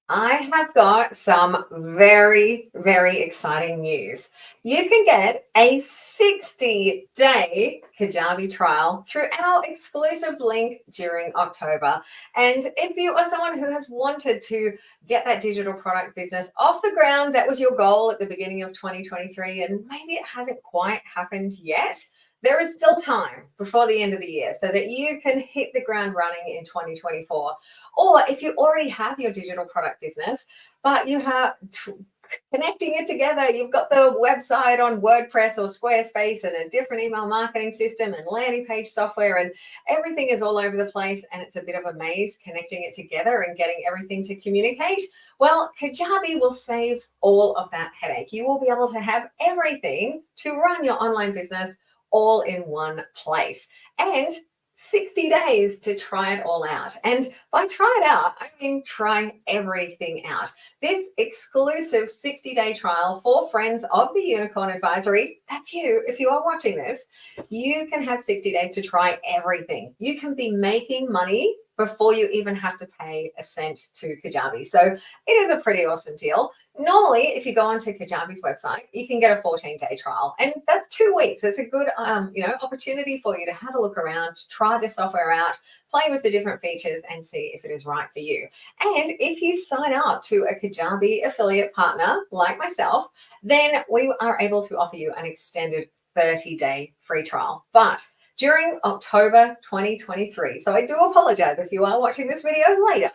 I have got some very, very exciting news. You can get a 60-day Kajabi trial through our exclusive link during October. And if you are someone who has wanted to get that digital product business off the ground, that was your goal at the beginning of 2023, and maybe it hasn't quite happened yet, there is still time before the end of the year so that you can hit the ground running in 2024. Or if you already have your digital product business, but you have connecting it together, you've got the website on WordPress or Squarespace and a different email marketing system and landing page software, and everything is all over the place and it's a bit of a maze connecting it together and getting everything to communicate. Well, Kajabi will save all of that headache. You will be able to have everything to run your online business all in one place. And 60 days to try it all out. And by try it out, I mean try everything out. This exclusive 60-day trial for friends of the Unicorn Advisory, that's you. If you are watching this, you can have 60 days to try everything. You can be making money before you even have to pay a cent to Kajabi. So it is a pretty awesome deal. Normally, if you go onto Kajabi's website, you can get a 14-day trial, and that's 2 weeks. It's a good, opportunity for you to have a look around, try the software out, play with the different features, and see if it is right for you. And if you sign up to a Kajabi affiliate partner like myself, then we are able to offer you an extended 30-day free trial. But during October 2023. So I do apologize if you are watching this video later,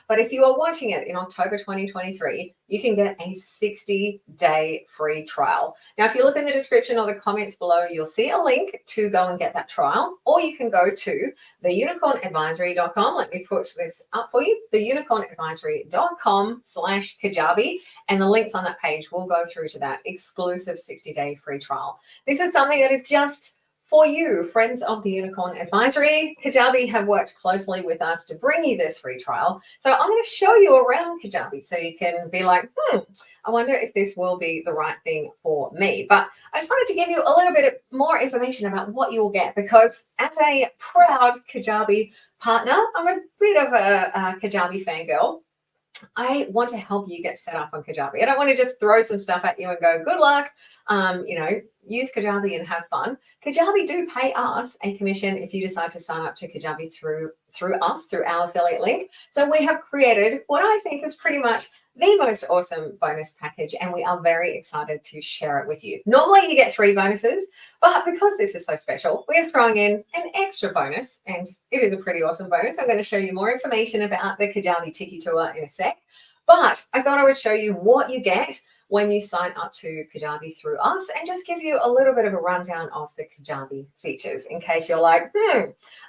but if you are watching it in October 2023, you can get a 60-day free trial. Now, if you look in the description or the comments below, you'll see a link to go and get that trial, or you can go to theunicornadvisory.com. Let me put this up for you, theunicornadvisory.com/Kajabi, and the links on that page will go through to that exclusive 60-day free trial. This is something that is just for you, friends of the Unicorn Advisory. Kajabi have worked closely with us to bring you this free trial. So I'm going to show you around Kajabi so you can be like, I wonder if this will be the right thing for me. But I just wanted to give you a little bit more information about what you will get, because as a proud Kajabi partner, I'm a bit of a Kajabi fangirl. I want to help you get set up on Kajabi. I don't want to just throw some stuff at you and go, good luck, use Kajabi and have fun. Kajabi do pay us a commission if you decide to sign up to Kajabi through us, through our affiliate link. So we have created what I think is pretty much the most awesome bonus package, and we are very excited to share it with you. Normally you get 3 bonuses, but because this is so special, we're throwing in an extra bonus, and it is a pretty awesome bonus. I'm going to show you more information about the Kajabi Tiki Tour in a sec, but I thought I would show you what you get when you sign up to Kajabi through us, and just give you a little bit of a rundown of the Kajabi features in case you're like,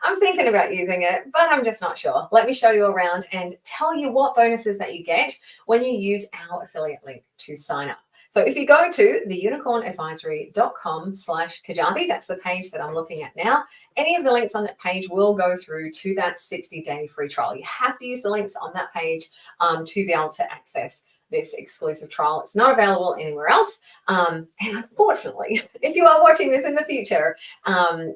I'm thinking about using it, but I'm just not sure. Let me show you around and tell you what bonuses that you get when you use our affiliate link to sign up. So if you go to theunicornadvisory.com/Kajabi, that's the page that I'm looking at now. Any of the links on that page will go through to that 60-day free trial. You have to use the links on that page to be able to access this exclusive trial. It's not available anywhere else. And unfortunately, if you are watching this in the future,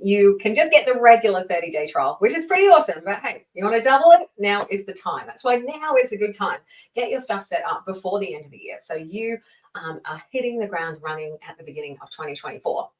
you can just get the regular 30-day trial, which is pretty awesome. But hey, you want to double it? Now is the time. That's why now is a good time. Get your stuff set up before the end of the year, so you are hitting the ground running at the beginning of 2024.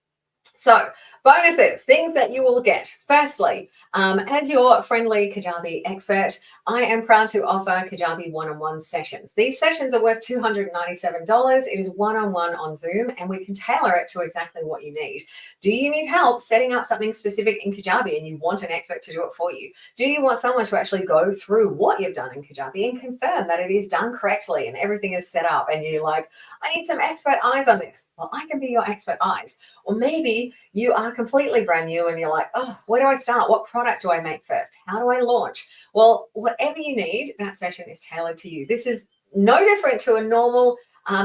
So bonuses, things that you will get. Firstly, as your friendly Kajabi expert, I am proud to offer Kajabi one-on-one sessions. These sessions are worth $297. It is one-on-one on Zoom, and we can tailor it to exactly what you need. Do you need help setting up something specific in Kajabi and you want an expert to do it for you? Do you want someone to actually go through what you've done in Kajabi and confirm that it is done correctly and everything is set up, and you're like, I need some expert eyes on this? Well, I can be your expert eyes. Or maybe you are completely brand new and you're like, oh, where do I start? What product do I make first? How do I launch? Well, whatever you need, that session is tailored to you. This is no different to a normal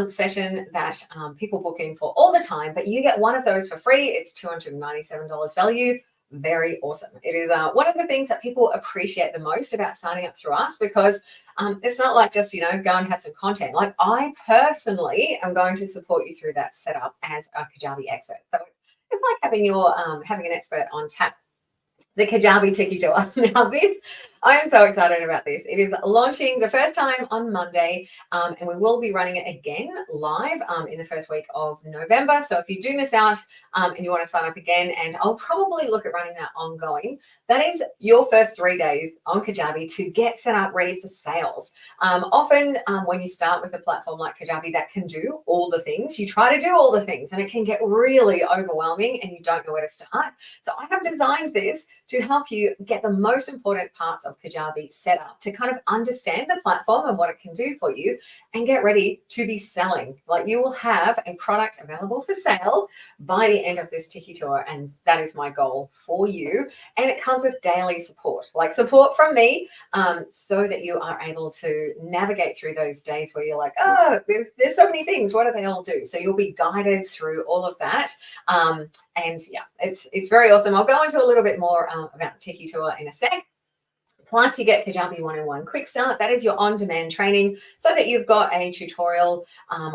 session that people book in for all the time, but you get one of those for free. It's $297 value. Very awesome. It is one of the things that people appreciate the most about signing up through us, because it's not like just, go and have some content. Like, I personally am going to support you through that setup as a Kajabi expert. So it's like having an expert on tap. the Kajabi Tiki Tour. Now this, I am so excited about this. It is launching the first time on Monday, and we will be running it again live in the first week of November. So if you do miss out and you want to sign up again, and I'll probably look at running that ongoing, that is your first 3 days on Kajabi to get set up ready for sales. Often when you start with a platform like Kajabi that can do all the things, you try to do all the things and it can get really overwhelming and you don't know where to start. So I have designed this to help you get the most important parts of Kajabi set up, to kind of understand the platform and what it can do for you and get ready to be selling. Like, you will have a product available for sale by the end of this Tiki Tour, and that is my goal for you. And it comes with daily support, like support from me, so that you are able to navigate through those days where you're like, oh, there's so many things, what do they all do? So you'll be guided through all of that. And yeah, it's very awesome. I'll go into a little bit more about Tiki Tour in a sec. Plus, you get Kajabi 101 QuickStart. That is your on-demand training, so that you've got a tutorial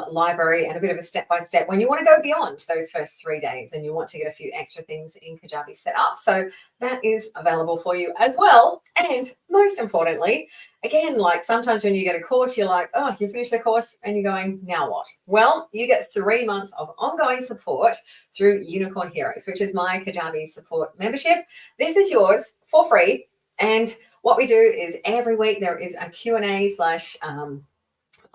library and a bit of a step-by-step when you want to go beyond those first 3 days and you want to get a few extra things in Kajabi set up. So that is available for you as well. And most importantly, again, like sometimes when you get a course, you're like, oh, you finish the course and you're going, now what? Well, you get 3 months of ongoing support through Unicorn Heroes, which is my Kajabi support membership. This is yours for free. And what we do is every week there is a Q&A /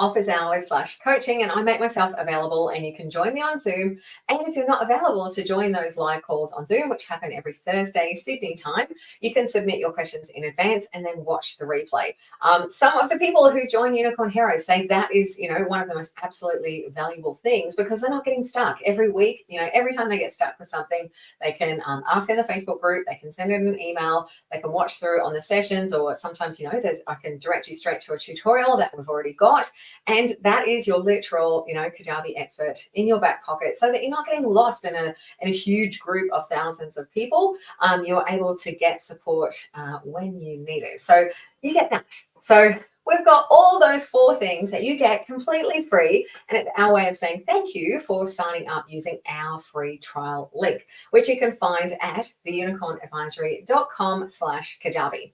office hours / coaching, and I make myself available, and you can join me on Zoom. And if you're not available to join those live calls on Zoom, which happen every Thursday Sydney time, you can submit your questions in advance and then watch the replay. Some of the people who join Unicorn Heroes say that is, one of the most absolutely valuable things, because they're not getting stuck every week. Every time they get stuck with something, they can ask in the Facebook group, they can send in an email, they can watch through on the sessions, or sometimes, I can direct you straight to a tutorial that we've already got. And that is your literal, Kajabi expert in your back pocket, so that you're not getting lost in a huge group of thousands of people. You're able to get support when you need it. So you get that. So we've got all those 4 things that you get completely free, and it's our way of saying thank you for signing up using our free trial link, which you can find at theunicornadvisory.com/Kajabi.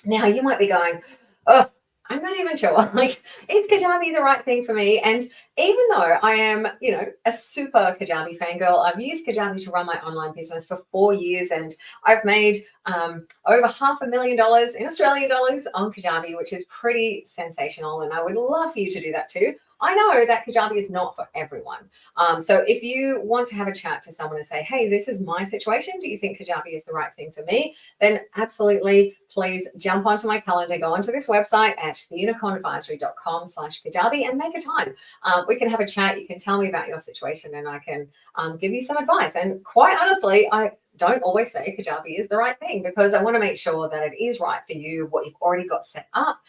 Now, you might be going, oh, I'm not even sure. Like, is Kajabi the right thing for me? And even though I am, a super Kajabi fangirl, I've used Kajabi to run my online business for 4 years, and I've made over $500,000 in Australian dollars on Kajabi, which is pretty sensational. And I would love for you to do that too. I know that Kajabi is not for everyone. So if you want to have a chat to someone and say, hey, this is my situation, do you think Kajabi is the right thing for me? Then absolutely, please jump onto my calendar, go onto this website at theunicornadvisory.com/Kajabi and make a time. We can have a chat. You can tell me about your situation and I can give you some advice. And quite honestly, I don't always say Kajabi is the right thing, because I want to make sure that it is right for you, what you've already got set up.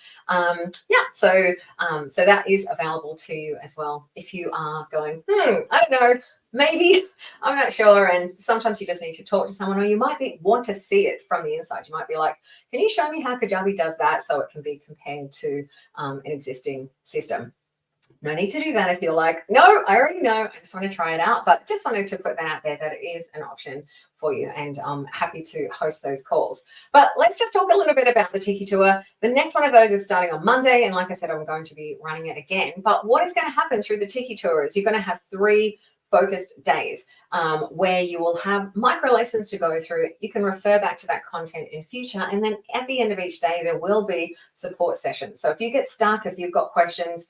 So that is available to you as well. If you are going, I don't know, maybe, I'm not sure. And sometimes you just need to talk to someone, or you might want to see it from the inside. You might be like, can you show me how Kajabi does that so it can be compared to an existing system? No need to do that if you're like, no, I already know, I just want to try it out. But just wanted to put that out there, that it is an option for you, and I'm happy to host those calls. But let's just talk a little bit about the Tiki Tour. The next one of those is starting on Monday, and like I said, I'm going to be running it again. But what is going to happen through the Tiki Tour is you're going to have 3 focused days where you will have micro lessons to go through. You can refer back to that content in future, and then at the end of each day there will be support sessions. So if you get stuck, if you've got questions,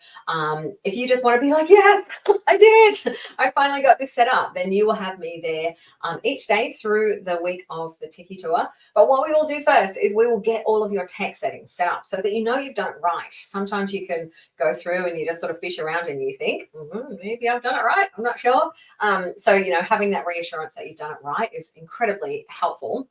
if you just want to be like, yeah, I did it, I finally got this set up, then you will have me there each day through the week of the Tiki Tour. But what we will do first is we will get all of your tech settings set up so that you've done it right. Sometimes you can go through and you just sort of fish around and you think, maybe I've done it right, I'm not sure. So having that reassurance that you've done it right is incredibly helpful.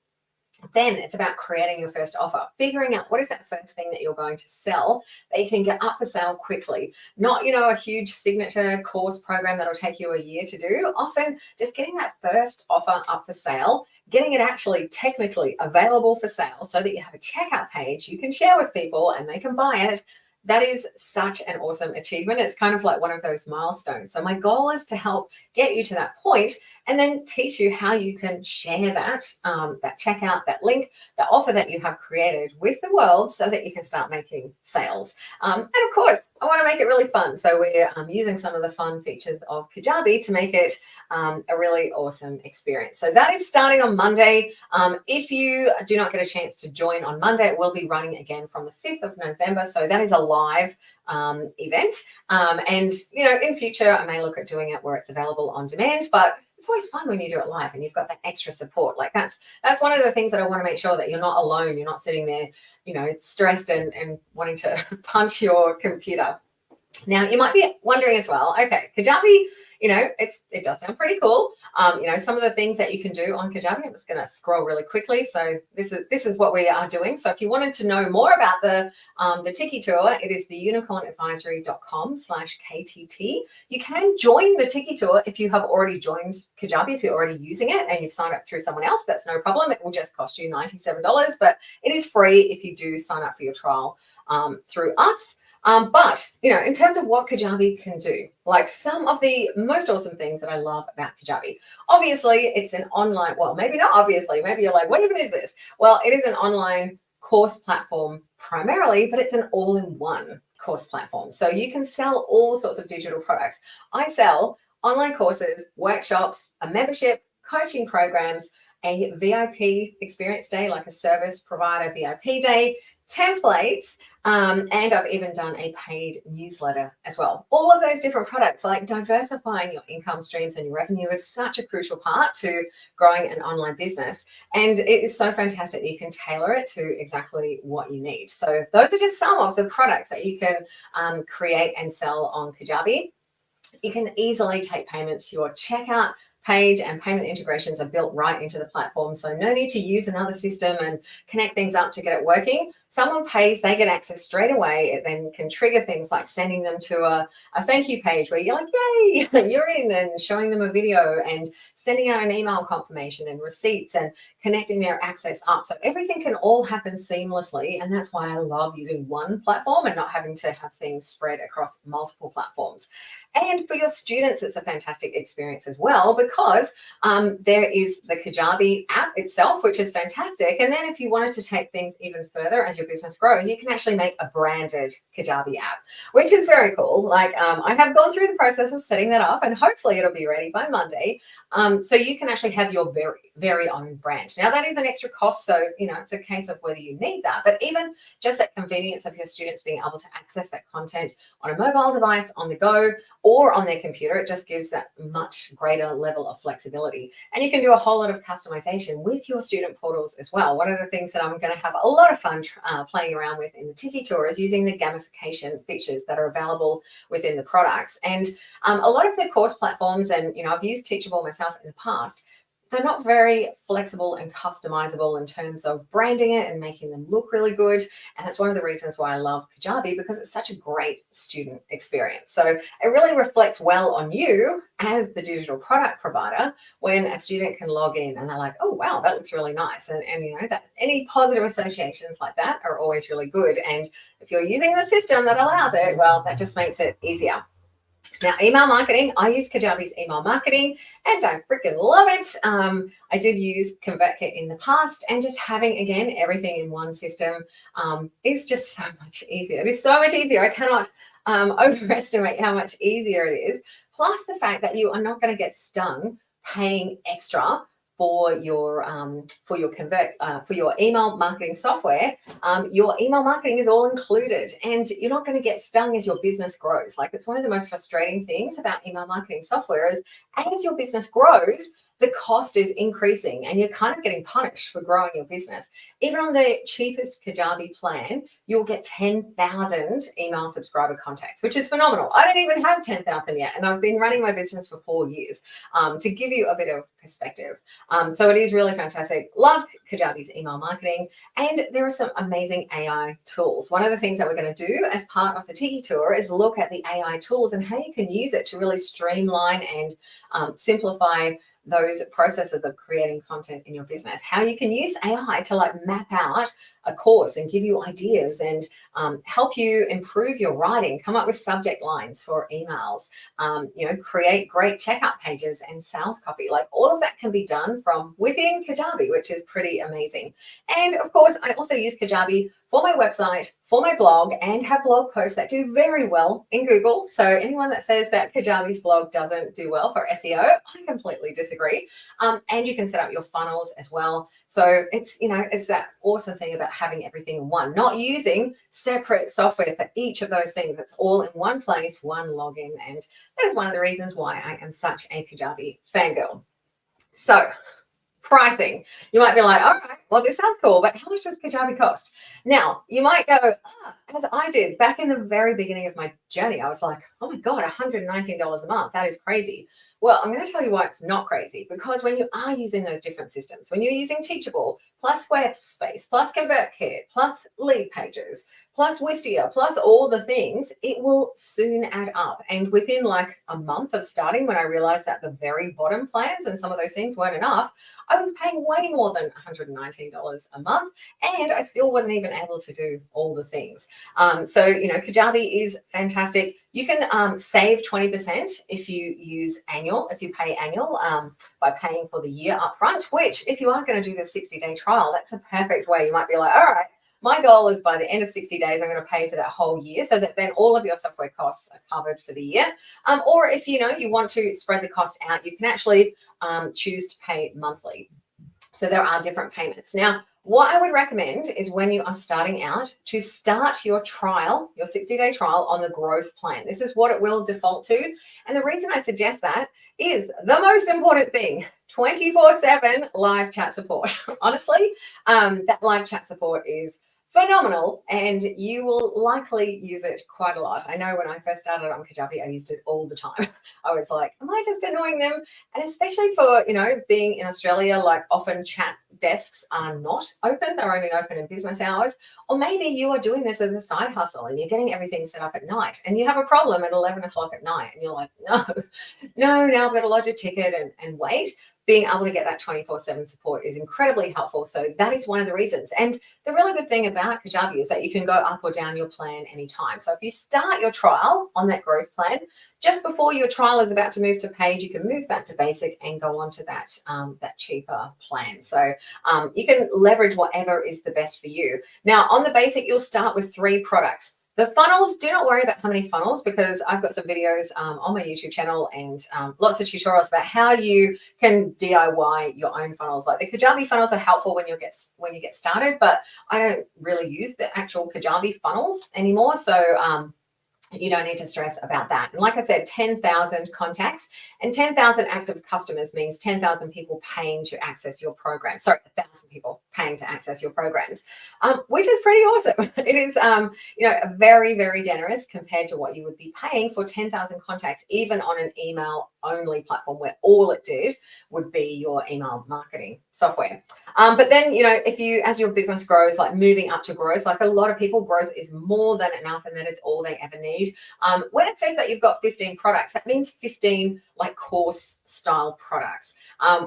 Then it's about creating your first offer, figuring out what is that first thing that you're going to sell that you can get up for sale quickly. Not, a huge signature course program that'll take you a year to do. Often just getting that first offer up for sale, getting it actually technically available for sale so that you have a checkout page you can share with people and they can buy it. that is such an awesome achievement. It's kind of like one of those milestones. So my goal is to help get you to that point and then teach you how you can share that, that checkout, that link, that offer that you have created with the world so that you can start making sales. And of course, I want to make it really fun. So we're using some of the fun features of Kajabi to make it a really awesome experience. So that is starting on Monday. If you do not get a chance to join on Monday, it will be running again from the 5th of November. So that is a live event. And, you know, in future, I may look at doing it where it's available on demand, but it's always fun when you do it live and you've got that extra support. Like that's one of the things that I want to make sure that you're not alone. You're not sitting there, you know, stressed and wanting to punch your computer. Now, you might be wondering as well, okay, Kajabi, you know, it does sound pretty cool. You know, some of the things that you can do on Kajabi, I'm just going to scroll really quickly. So this is what we are doing. So if you wanted to know more about the Tiki Tour, it is the unicornadvisory.com/KTT. You can join the Tiki Tour if you have already joined Kajabi, if you're already using it and you've signed up through someone else, that's no problem. It will just cost you $97, but it is free if you do sign up for your trial through us. But, you know, in terms of what Kajabi can do, like some of the most awesome things that I love about Kajabi, obviously it's an online, well, maybe not obviously, maybe you're like, what even is this? Well, it is an online course platform primarily, but it's an all-in-one course platform. So you can sell all sorts of digital products. I sell online courses, workshops, a membership, coaching programs, a VIP experience day, like a service provider VIP day, templates, and I've even done a paid newsletter as well. All of those different products, like diversifying your income streams and your revenue, is such a crucial part to growing an online business. And it is so fantastic that you can tailor it to exactly what you need. So those are just some of the products that you can create and sell on Kajabi. You can easily take payments. Your checkout page and payment integrations are built right into the platform. So no need to use another system and connect things up to get it working. Someone pays, they get access straight away. It then can trigger things like sending them to a thank you page where you're like, yay, you're in, and showing them a video and sending out an email confirmation and receipts and connecting their access up. So everything can all happen seamlessly. And that's why I love using one platform and not having to have things spread across multiple platforms. And for your students, it's a fantastic experience as well, because there is the Kajabi app itself, which is fantastic. And then if you wanted to take things even further as your business grows, you can actually make a branded Kajabi app, which is very cool. Like I have gone through the process of setting that up, and hopefully it'll be ready by Monday. So you can actually have your very own brand. Now that is an extra cost, so you know it's a case of whether you need that. But even just that convenience of your students being able to access that content on a mobile device, on the go, or on their computer, it just gives that much greater level of flexibility. And you can do a whole lot of customization with your student portals as well. One of the things that I'm going to have a lot of fun playing around with in the Tiki Tour is using the gamification features that are available within the products. And a lot of the course platforms, and you know, I've used Teachable myself in the past, they're not very flexible and customizable in terms of branding it and making them look really good. And that's one of the reasons why I love Kajabi, because it's such a great student experience. So it really reflects well on you as the digital product provider when a student can log in and they're like, oh, wow, that looks really nice. And you know, that any positive associations like that are always really good. And if you're using the system that allows it, well, that just makes it easier. Now, email marketing, I use Kajabi's email marketing and I freaking love it. I did use ConvertKit in the past, and just having, again, everything in one system is just so much easier. It is so much easier. I cannot overestimate how much easier it is. Plus the fact that you are not going to get stung paying extra for your email marketing software. Your email marketing is all included, and you're not going to get stung as your business grows. Like, it's one of the most frustrating things about email marketing software is as your business grows, the cost is increasing and you're kind of getting punished for growing your business. Even on the cheapest Kajabi plan, you'll get 10,000 email subscriber contacts, which is phenomenal. I don't even have 10,000 yet, and I've been running my business for 4 years, to give you a bit of perspective. So it is really fantastic. Love Kajabi's email marketing, and there are some amazing AI tools. One of the things that we're going to do as part of the Tiki Tour is look at the AI tools and how you can use it to really streamline and simplify those processes of creating content in your business, how you can use AI to like map out a course and give you ideas and help you improve your writing, come up with subject lines for emails, create great checkout pages and sales copy. Like all of that can be done from within Kajabi, which is pretty amazing. And of course, I also use Kajabi for my website, for my blog, and have blog posts that do very well in Google. So anyone that says that Kajabi's blog doesn't do well for SEO, I completely disagree. And you can set up your funnels as well. So it's that awesome thing about having everything in one, not using separate software for each of those things. It's all in one place, one login. And that is one of the reasons why I am such a Kajabi fangirl. So pricing. You might be like, all right, well, this sounds cool, but how much does Kajabi cost? Now, you might go, as I did back in the very beginning of my journey, I was like, oh my God, $119 a month. That is crazy. Well, I'm going to tell you why it's not crazy, because when you are using those different systems, when you're using Teachable, plus Squarespace, plus ConvertKit, plus lead pages, plus Wistia, plus all the things, it will soon add up. And within like a month of starting, when I realized that the very bottom plans and some of those things weren't enough, I was paying way more than $119 a month, and I still wasn't even able to do all the things. Kajabi is fantastic. You can save 20% if you use annual, if you pay annual by paying for the year upfront, which if you are going to do the 60-day trial, that's a perfect way. You might be like, all right, my goal is by the end of 60 days, I'm going to pay for that whole year so that then all of your software costs are covered for the year. Or if you want to spread the cost out, you can actually choose to pay monthly. So there are different payments. Now, what I would recommend is when you are starting out to start your trial, your 60-day trial on the growth plan. This is what it will default to. And the reason I suggest that is the most important thing, 24/7 live chat support. Honestly, that live chat support is phenomenal, and you will likely use it quite a lot. I know when I first started on Kajabi, I used it all the time. I was like, am I just annoying them? And especially for, being in Australia, like often chat desks are not open. They're only open in business hours. Or maybe you are doing this as a side hustle and you're getting everything set up at night and you have a problem at 11 o'clock at night and you're like, no, now I've got to lodge a ticket and wait. Being able to get that 24/7 support is incredibly helpful. So that is one of the reasons. And the really good thing about Kajabi is that you can go up or down your plan anytime. So if you start your trial on that growth plan, just before your trial is about to move to paid, you can move back to basic and go on to that cheaper plan. So you can leverage whatever is the best for you. Now, on the basic, you'll start with 3 products. The funnels, do not worry about how many funnels, because I've got some videos on my YouTube channel and lots of tutorials about how you can DIY your own funnels. Like the Kajabi funnels are helpful when you get started, but I don't really use the actual Kajabi funnels anymore. So you don't need to stress about that. And like I said, 10,000 contacts and 10,000 active customers means 10,000 people paying to access your program. Sorry, 1,000 people paying to access your programs, which is pretty awesome. It is, very, very generous compared to what you would be paying for 10,000 contacts, even on an email only platform where all it did would be your email marketing software. But then, if you, as your business grows, like moving up to growth, like a lot of people, growth is more than enough and that is all they ever need. When it says that you've got 15 products, that means 15 like course style products.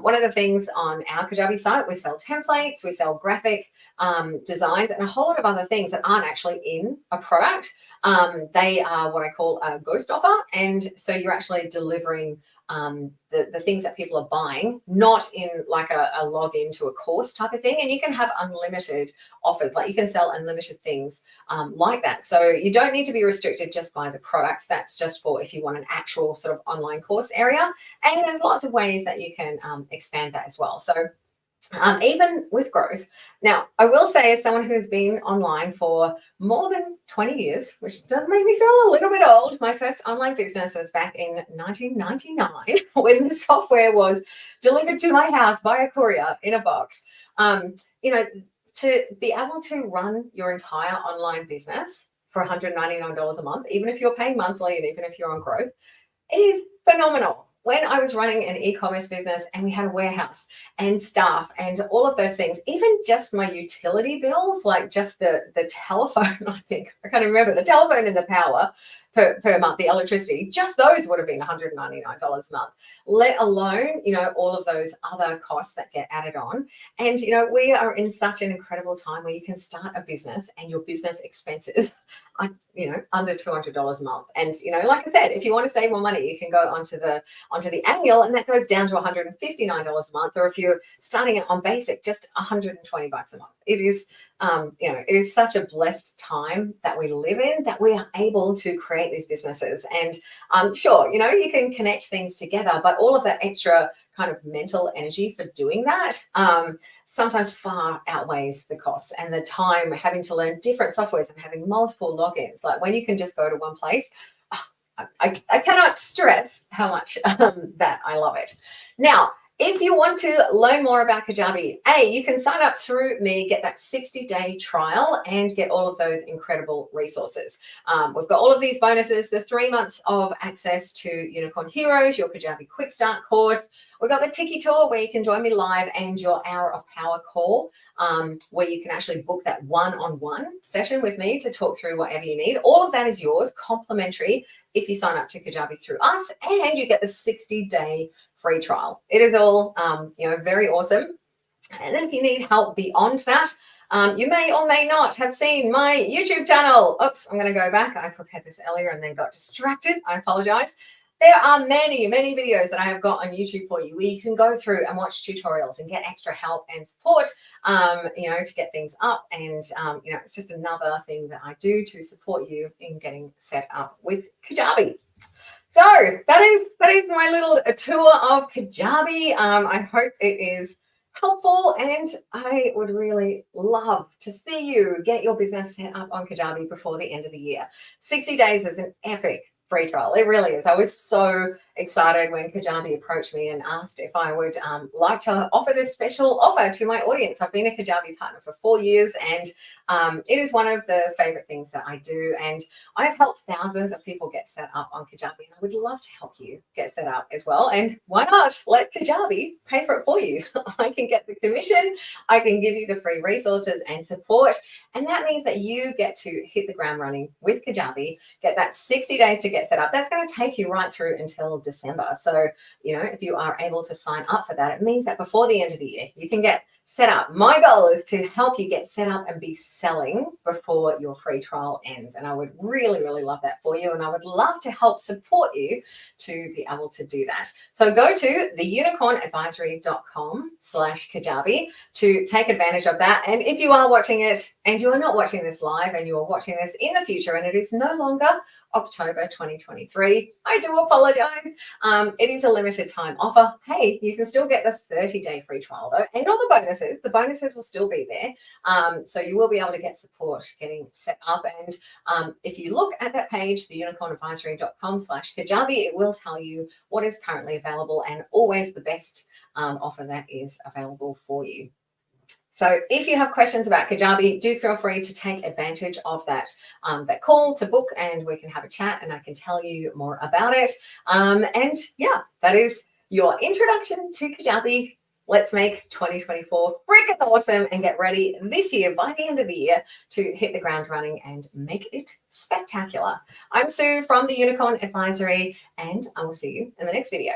One of the things on our Kajabi site, we sell templates, we sell graphic designs and a whole lot of other things that aren't actually in a product. They are what I call a ghost offer. And so you're actually delivering the things that people are buying, not in like a login to a course type of thing. And you can have unlimited offers, like you can sell unlimited things like that. So you don't need to be restricted just by the products. That's just for if you want an actual sort of online course area. And there's lots of ways that you can expand that as well. So even with growth. Now, I will say, as someone who's been online for more than 20 years, which does make me feel a little bit old, my first online business was back in 1999 when the software was delivered to my house by a courier in a box. To be able to run your entire online business for $199 a month, even if you're paying monthly and even if you're on growth, it is phenomenal. When I was running an e-commerce business and we had a warehouse and staff and all of those things, even just my utility bills, like just the telephone, I can't remember, the telephone and the power, per month, the electricity, just those would have been $199 a month, let alone, all of those other costs that get added on. And, we are in such an incredible time where you can start a business and your business expenses are, under $200 a month. And, like I said, if you want to save more money, you can go onto the annual, and that goes down to $159 a month. Or if you're starting it on basic, just $120 a month. It is, it is such a blessed time that we live in, that we are able to create these businesses. And sure, you can connect things together, but all of that extra kind of mental energy for doing that sometimes far outweighs the costs and the time having to learn different softwares and having multiple logins. Like when you can just go to one place, I cannot stress how much that I love it. Now, if you want to learn more about Kajabi, you can sign up through me, get that 60-day trial, and get all of those incredible resources. We've got all of these bonuses, the 3 months of access to Unicorn Heroes, your Kajabi QuickStart course. We've got the Tiki Tour, where you can join me live, and your Hour of Power call, where you can actually book that one-on-one session with me to talk through whatever you need. All of that is yours, complimentary, if you sign up to Kajabi through us, and you get the 60-day free trial. It is all, very awesome. And then if you need help beyond that, you may or may not have seen my YouTube channel. Oops, I'm going to go back. I prepared this earlier and then got distracted. I apologize. There are many, many videos that I have got on YouTube for you where you can go through and watch tutorials and get extra help and support, to get things up. And, it's just another thing that I do to support you in getting set up with Kajabi. So that is my little tour of Kajabi. I hope it is helpful, and I would really love to see you get your business set up on Kajabi before the end of the year. 60 days is an epic free trial. It really is. I was so excited when Kajabi approached me and asked if I would like to offer this special offer to my audience. I've been a Kajabi partner for 4 years, and it is one of the favorite things that I do. And I've helped thousands of people get set up on Kajabi, and I would love to help you get set up as well. And why not let Kajabi pay for it for you? I can get the commission, I can give you the free resources and support, and that means that you get to hit the ground running with Kajabi, get that 60 days to get set up. That's going to take you right through until December. So, if you are able to sign up for that, it means that before the end of the year, you can get set up. My goal is to help you get set up and be selling before your free trial ends. And I would really, really love that for you. And I would love to help support you to be able to do that. So go to theunicornadvisory.com/Kajabi to take advantage of that. And if you are watching it and you are not watching this live and you are watching this in the future and it is no longer October 2023, I do apologize. It is a limited time offer. Hey, you can still get the 30-day free trial though, and all the bonuses. The bonuses will still be there. So you will be able to get support getting set up. And if you look at that page, theunicornadvisory.com/Kajabi, it will tell you what is currently available and always the best offer that is available for you. So if you have questions about Kajabi, do feel free to take advantage of that call to book, and we can have a chat and I can tell you more about it. And yeah, that is your introduction to Kajabi. Let's make 2024 freaking awesome and get ready this year, by the end of the year, to hit the ground running and make it spectacular. I'm Sue from the Unicorn Advisory, and I will see you in the next video.